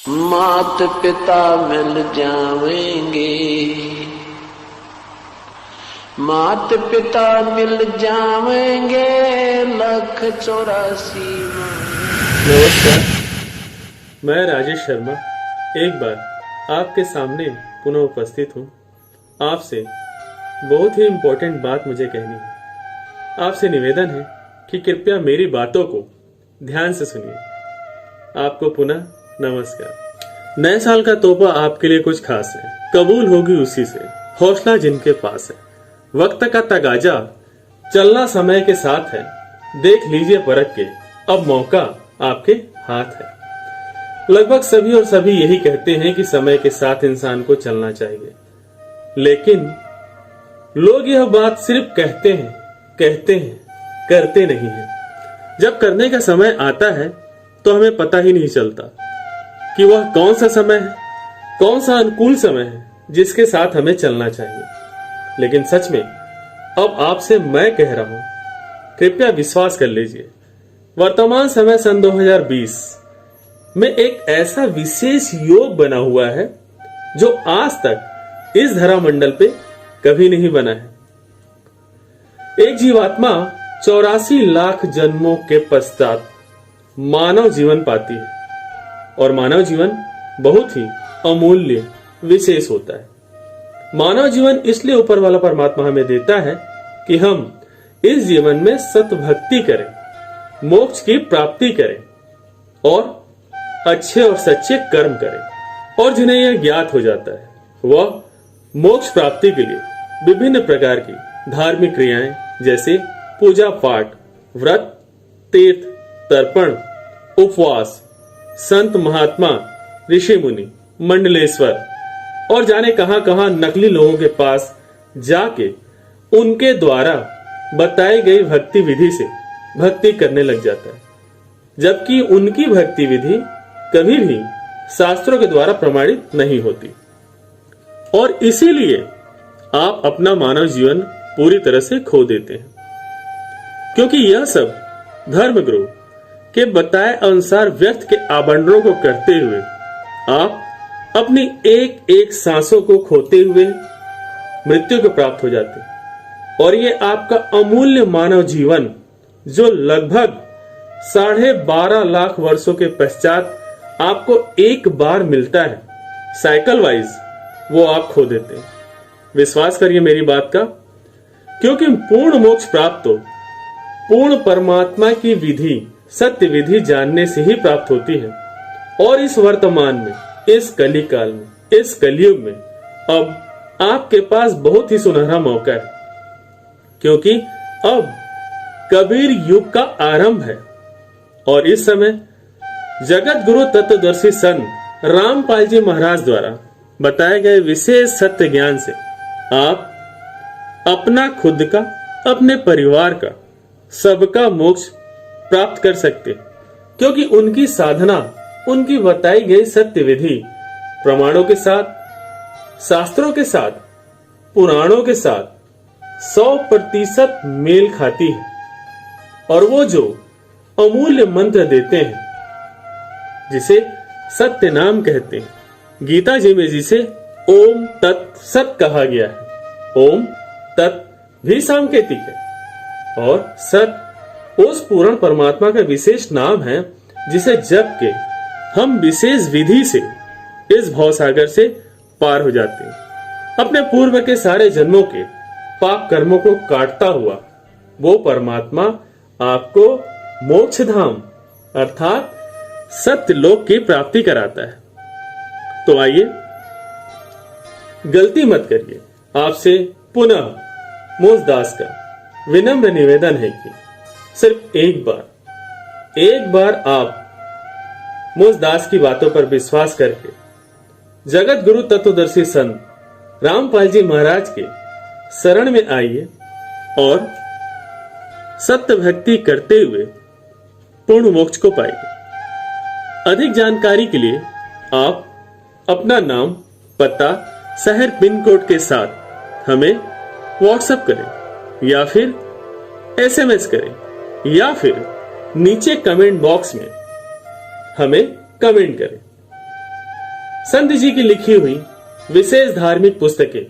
मात पिता मिल जाएंगे, मात पिता मिल जाएंगे, 184। नमस्कार, मैं राजेश शर्मा एक बार आपके सामने पुनः उपस्थित हूँ। आपसे बहुत ही इम्पोर्टेंट बात मुझे कहनी है। आपसे निवेदन है कि कृपया मेरी बातों को ध्यान से सुनिए। आपको पुनः नमस्कार। नए साल का तोहफा आपके लिए कुछ खास है, कबूल होगी उसी से हौसला जिनके पास है। वक्त का तगाजा चलना समय के साथ है, देख लीजिए परख के अब मौका आपके हाथ है। लगभग सभी और सभी यही कहते हैं कि समय के साथ इंसान को चलना चाहिए, लेकिन लोग यह बात सिर्फ कहते हैं, करते नहीं हैं। जब करने का समय आता है तो हमें पता ही नहीं चलता कि वह कौन सा समय है, कौन सा अनुकूल समय है जिसके साथ हमें चलना चाहिए। लेकिन सच में अब आपसे मैं कह रहा हूं, कृपया विश्वास कर लीजिए। वर्तमान समय सन 2020 में एक ऐसा विशेष योग बना हुआ है जो आज तक इस धरा मंडल पे कभी नहीं बना है। एक जीवात्मा 84 लाख जन्मों के पश्चात मानव जीवन पाती है, और मानव जीवन बहुत ही अमूल्य विशेष होता है। मानव जीवन इसलिए ऊपर वाला परमात्मा हमें देता है कि हम इस जीवन में सत्य भक्ति करें, मोक्ष की प्राप्ति करें और अच्छे और सच्चे कर्म करें। और जिन्हें यह ज्ञात हो जाता है वह मोक्ष प्राप्ति के लिए विभिन्न प्रकार की धार्मिक क्रियाएं जैसे पूजा पाठ, व्रत, तीर्थ, तर्पण, उपवास, संत महात्मा, ऋषि मुनि, मंडलेश्वर और जाने कहां कहां नकली लोगों के पास जाके उनके द्वारा बताई गई भक्ति विधि से भक्ति करने लग जाता है, जबकि उनकी भक्ति विधि कभी भी शास्त्रों के द्वारा प्रमाणित नहीं होती। और इसीलिए आप अपना मानव जीवन पूरी तरह से खो देते हैं, क्योंकि यह सब धर्मगुरु के बताए अनुसार व्यर्थ के आबंडरों को करते हुए आप अपनी एक एक सांसों को खोते हुए मृत्यु को प्राप्त हो जाते हैं। और ये आपका अमूल्य मानव जीवन जो लगभग 12.5 लाख वर्षों के पश्चात आपको एक बार मिलता है, साइकिल वाइज वो आप खो देते हैं। विश्वास करिए मेरी बात का, क्योंकि पूर्ण मोक्ष प्राप्त हो पूर्ण परमात्मा की विधि, सत्य विधि जानने से ही प्राप्त होती है। और इस वर्तमान में, इस कली काल में, इस कलयुग में अब आपके पास बहुत ही सुनहरा मौका है, क्योंकि अब कबीर युग का आरंभ है। और इस समय जगत गुरु तत्वदर्शी संत रामपाल जी महाराज द्वारा बताए गए विशेष सत्य ज्ञान से आप अपना खुद का, अपने परिवार का, सबका मोक्ष प्राप्त कर सकते, क्योंकि उनकी साधना, उनकी बताई गई सत्य विधि प्रमाणों के साथ, शास्त्रों के साथ, पुराणों के साथ 100% मेल खाती है। और वो जो अमूल्य मंत्र देते हैं जिसे सत्य नाम कहते हैं, गीता जी में जिसे ओम तत् सत कहा गया है, ओम तत् भी सांकेतिक है और सत उस पूर्ण परमात्मा का विशेष नाम है जिसे जप के हम विशेष विधि से इस भवसागर से पार हो जाते हैं। अपने पूर्व के सारे जन्मों के पाप कर्मों को काटता हुआ वो परमात्मा आपको मोक्ष धाम अर्थात सत्य लोक की प्राप्ति कराता है। तो आइए, गलती मत करिए। आपसे पुनः मोजदास का विनम्र निवेदन है कि सिर्फ एक बार आप मोजदास की बातों पर विश्वास करके जगत गुरु तत्वदर्शी संत रामपाल जी महाराज के शरण में आइए और सत्य भक्ति करते हुए पूर्ण मोक्ष को पाइए। अधिक जानकारी के लिए आप अपना नाम, पता, शहर, पिन कोड के साथ हमें व्हाट्सएप करें या फिर एसएमएस करें या फिर नीचे कमेंट बॉक्स में हमें कमेंट करें। संत जी की लिखी हुई विशेष धार्मिक पुस्तकें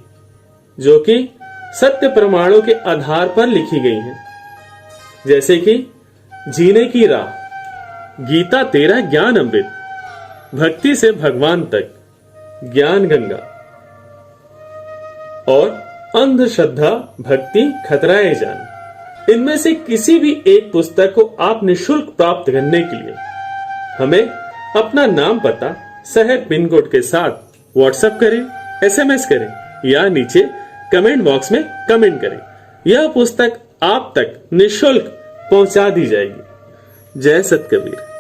जो कि सत्य प्रमाणों के आधार पर लिखी गई हैं, जैसे कि जीने की राह, गीता तेरा ज्ञान अमृत, भक्ति से भगवान तक, ज्ञान गंगा और अंधश्रद्धा भक्ति खतराए जान। इनमें से किसी भी एक पुस्तक को आप निःशुल्क प्राप्त करने के लिए हमें अपना नाम, पता, शहर, पिन कोड के साथ व्हाट्सएप करें, एसएमएस करें या नीचे कमेंट बॉक्स में कमेंट करें। यह पुस्तक आप तक निःशुल्क पहुंचा दी जाएगी। जय सत कबीर।